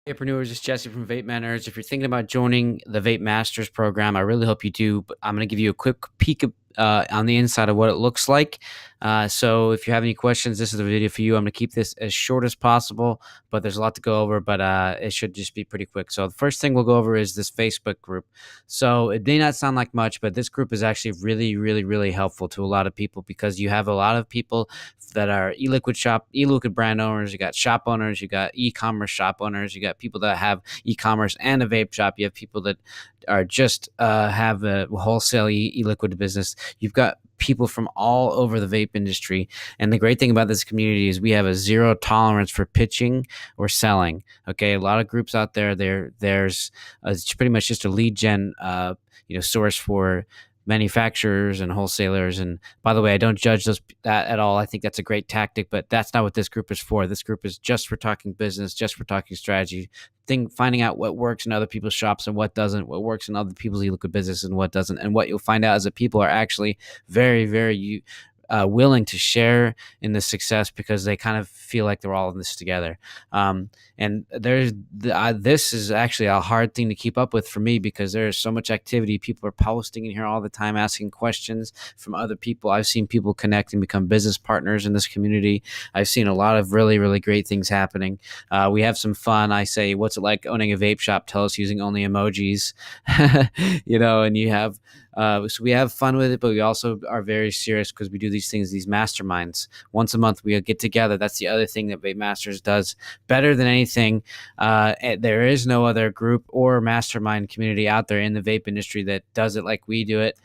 Vapreneurs, it's Jesse from VapeMasters. If you're thinking about joining the VapeMasters program, I really hope you do. But I'm going to give you a quick peek on the inside of what it looks like. So if you have any questions, this is the video for you. I'm going to keep this as short as possible, but there's a lot to go over, but it should just be pretty quick. So the first thing we'll go over is this Facebook group. So it may not sound like much, but this group is actually really, really, really helpful to a lot of people because you have a lot of people that are e-liquid brand owners. You got shop owners, you got e-commerce shop owners, you got people that have e-commerce and a vape shop. You have people that are just have a wholesale e-liquid business. You've got people from all over the vape industry. And the great thing about this community is we have a zero tolerance for pitching or selling. A lot of groups out there's it's pretty much just a lead gen source for manufacturers and wholesalers. And by the way, I don't judge that at all. I think that's a great tactic, but that's not what this group is for. This group is just for talking business, just for talking strategy, finding out what works in other people's shops and what doesn't, what works in other people's e-liquid business and what doesn't. And what you'll find out is that people are actually very, very willing to share in the success because they kind of feel like they're all in this together. And this is actually a hard thing to keep up with for me because there is so much activity. People are posting in here all the time, asking questions from other people. I've seen people connect and become business partners in this community. I've seen a lot of really, really great things happening. We have some fun. I say, what's it like owning a vape shop? Tell us using only emojis, and you have so we have fun with it, but we also are very serious because we do these things, these masterminds. Once a month, we get together. That's the other thing that VapeMasters does better than anything. There is no other group or mastermind community out there in the vape industry that does it like we do it.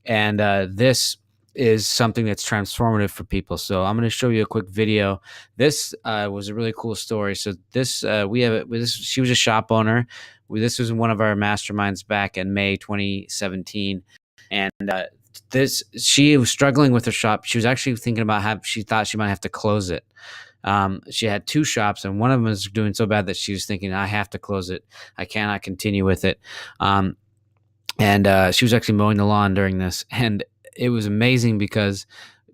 And this is something that's transformative for people. So I'm going to show you a quick video. This was a really cool story. So she was a shop owner. This was one of our masterminds back in May 2017. And she was struggling with her shop. She was actually thinking about she thought she might have to close it. She had two shops, and one of them was doing so bad that she was thinking, I have to close it. I cannot continue with it. And she was actually mowing the lawn during this. And it was amazing because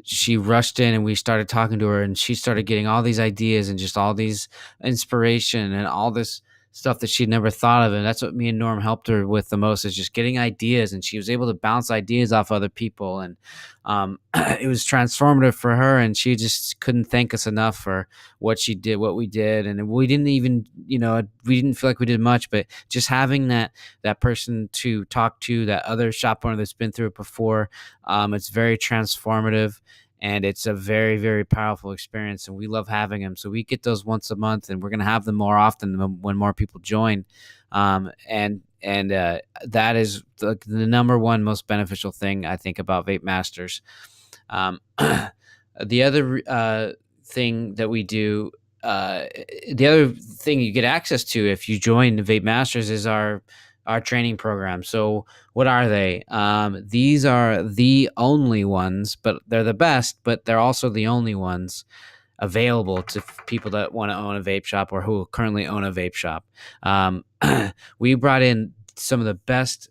she rushed in and we started talking to her and she started getting all these ideas and just all these inspiration and all this stuff that she'd never thought of. And that's what me and Norm helped her with the most, is just getting ideas. And she was able to bounce ideas off other people. And it was transformative for her. And she just couldn't thank us enough for what we did. And we didn't even, we didn't feel like we did much, but just having that person to talk to, that other shop owner that's been through it before, it's very transformative. And it's a very, very powerful experience, and we love having them. So we get those once a month, and we're going to have them more often when more people join. And that is the number one most beneficial thing I think about VapeMasters. The other thing that we do, the other thing you get access to if you join VapeMasters is our training program. So what are they? These are the only ones, but they're the best, but they're also the only ones available to people that want to own a vape shop or who currently own a vape shop. We brought in some of the best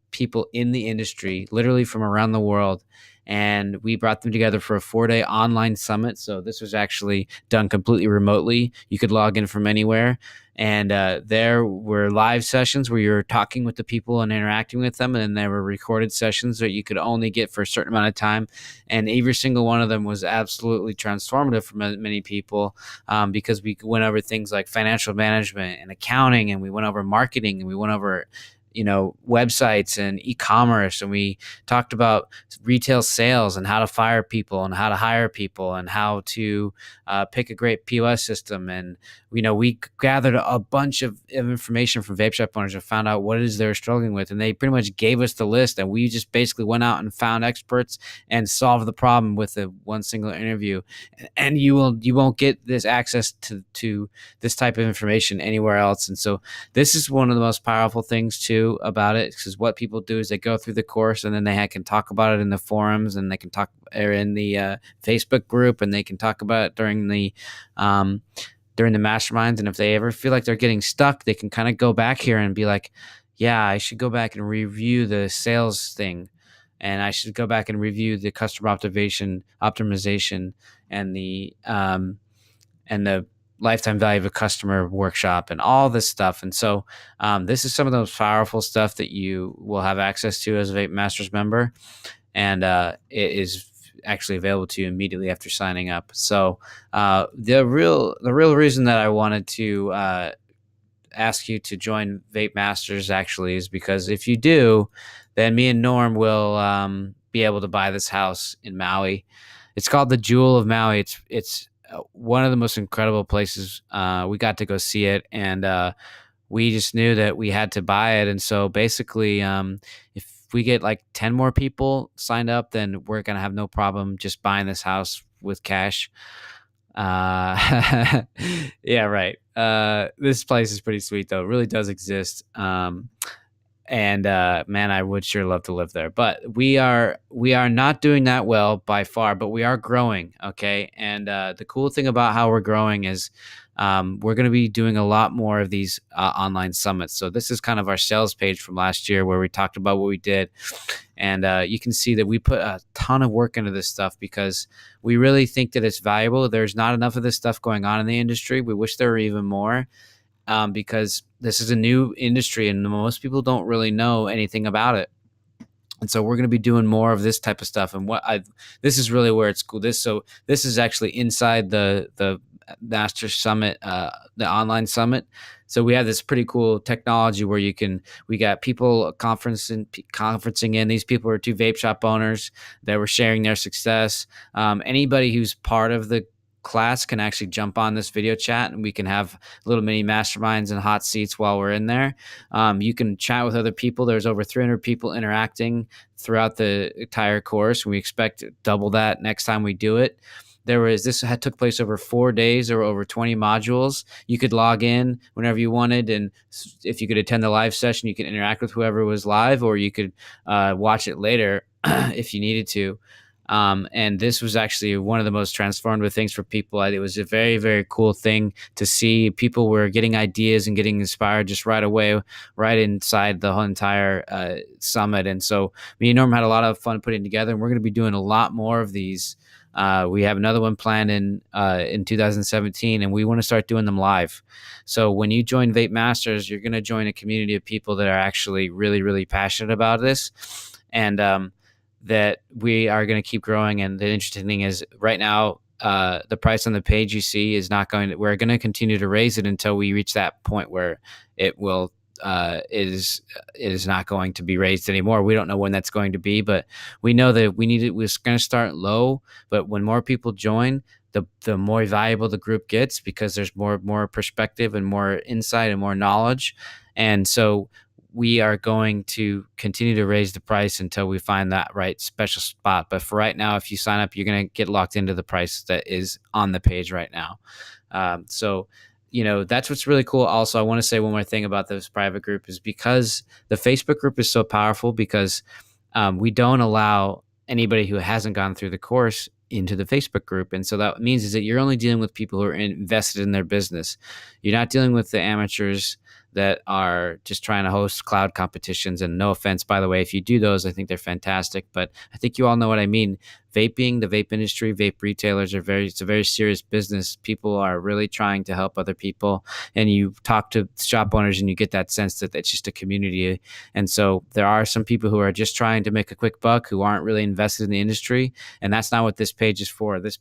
people in the industry, literally from around the world, and we brought them together for a 4-day online summit. So this was actually done completely remotely. You could log in from anywhere. And there were live sessions where you're talking with the people and interacting with them. And then there were recorded sessions that you could only get for a certain amount of time. And every single one of them was absolutely transformative for many people because we went over things like financial management and accounting, and we went over marketing, and we went over websites and e-commerce, and we talked about retail sales and how to fire people and how to hire people and how to pick a great POS system. And we gathered a bunch of information from vape shop owners and found out what it is they're struggling with, and they pretty much gave us the list, and we just basically went out and found experts and solved the problem with one single interview. And you won't get this access to this type of information anywhere else. And so this is one of the most powerful things too about it, because what people do is they go through the course and then they can talk about it in the forums, and they can talk in the Facebook group, and they can talk about it during the masterminds. And if they ever feel like they're getting stuck, they can kind of go back here and be like, yeah, I should go back and review the sales thing, and I should go back and review the customer optimization and the lifetime value of a customer workshop and all this stuff. And so this is some of the most powerful stuff that you will have access to as a Vape Masters member. And it is actually available to you immediately after signing up. So the real reason that I wanted to ask you to join Vape Masters actually is because if you do, then me and Norm will be able to buy this house in Maui. It's called the Jewel of Maui. It's one of the most incredible places. We got to go see it, and we just knew that we had to buy it. And so basically, if we get like 10 more people signed up, then we're gonna have no problem just buying this house with cash. Uh, yeah, right. This place is pretty sweet though. It really does exist. And man, I would sure love to live there. But we are not doing that well by far, but we are growing. Okay, and the cool thing about how we're growing is we're going to be doing a lot more of these online summits. So this is kind of our sales page from last year where we talked about what we did, and you can see that we put a ton of work into this stuff because we really think that it's valuable. There's not enough of this stuff going on in the industry. We wish there were even more, because this is a new industry and most people don't really know anything about it. And so we're going to be doing more of this type of stuff. And this is really where it's cool. This is actually inside the Master Summit, the online summit. So we have this pretty cool technology where we got people conferencing in. These people are two vape shop owners that were sharing their success. Anybody who's part of the class can actually jump on this video chat, and we can have little mini masterminds and hot seats while we're in there. You can chat with other people. There's over 300 people interacting throughout the entire course. We expect double that next time we do it. This had took place over 4 days or over 20 modules. You could log in whenever you wanted, and if you could attend the live session, you could interact with whoever was live, or you could watch it later if you needed to. And this was actually one of the most transformative things for people. It was a very, very cool thing to see. People were getting ideas and getting inspired just right away, right inside the whole entire summit. And so me and Norm had a lot of fun putting together, and we're going to be doing a lot more of these. We have another one planned in 2017, and we want to start doing them live. So when you join Vape Masters, you're going to join a community of people that are actually really, really passionate about this, and that we are going to keep growing. And the interesting thing is, right now, the price on the page you see is not going to. We're going to continue to raise it until we reach that point where it will. It is not going to be raised anymore. We don't know when that's going to be, but we know that we need it. We're going to start low, but when more people join, the more valuable the group gets, because there's more perspective and more insight and more knowledge. And so we are going to continue to raise the price until we find that right special spot. But for right now, if you sign up, you're going to get locked into the price that is on the page right now. So that's what's really cool. Also, I want to say one more thing about this private group is because the Facebook group is so powerful, because we don't allow anybody who hasn't gone through the course into the Facebook group. And so that means is that you're only dealing with people who are invested in their business. You're not dealing with the amateurs that are just trying to host cloud competitions. And no offense, by the way, if you do those, I think they're fantastic. But I think you all know what I mean. Vaping, the vape industry, vape retailers it's a very serious business. People are really trying to help other people. And you talk to shop owners and you get that sense that it's just a community. And so there are some people who are just trying to make a quick buck, who aren't really invested in the industry. And that's not what this page is for. This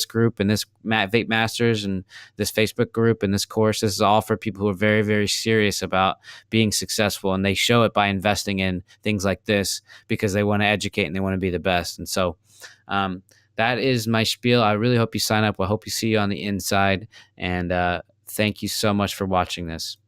group, and this Vape Masters, and this Facebook group, and this course, this is all for people who are very, very serious about being successful. And they show it by investing in things like this because they want to educate and they want to be the best. And so that is my spiel. I really hope you sign up. I hope you see you on the inside. And thank you so much for watching this.